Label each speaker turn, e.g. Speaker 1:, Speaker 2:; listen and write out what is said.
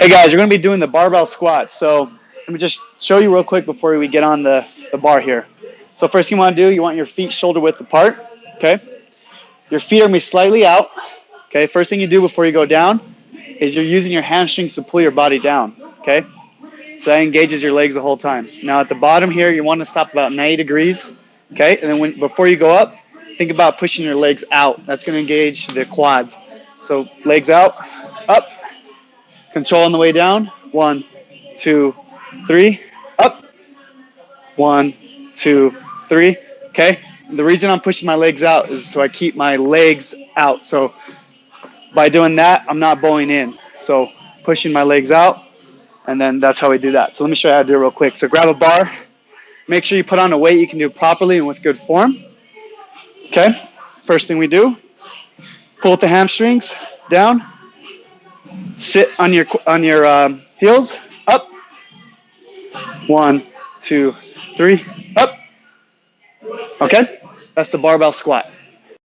Speaker 1: Hey guys, we're going to be doing the barbell squat. So let me just show you real quick before we get on the bar here. So first thing you want to do, you want your feet shoulder width apart. Okay. Your feet are going to be slightly out. Okay. First thing you do before you go down is you're using your hamstrings to pull your body down. Okay. So that engages your legs the whole time. Now at the bottom here, you want to stop about 90 degrees. Okay. And then before you go up, think about pushing your legs out. That's going to engage the quads. So legs out, up. Control on the way down. 1, 2, 3. Up. 1, 2, 3. Okay. The reason I'm pushing my legs out is so I keep my legs out. So by doing that, I'm not bowing in. So pushing my legs out, and then that's how we do that. So let me show you how to do it real quick. So grab a bar. Make sure you put on a weight you can do properly and with good form. Okay. First thing we do, pull with the hamstrings down. Sit on your heels, up. 1, 2, 3, up. Okay, that's the barbell squat.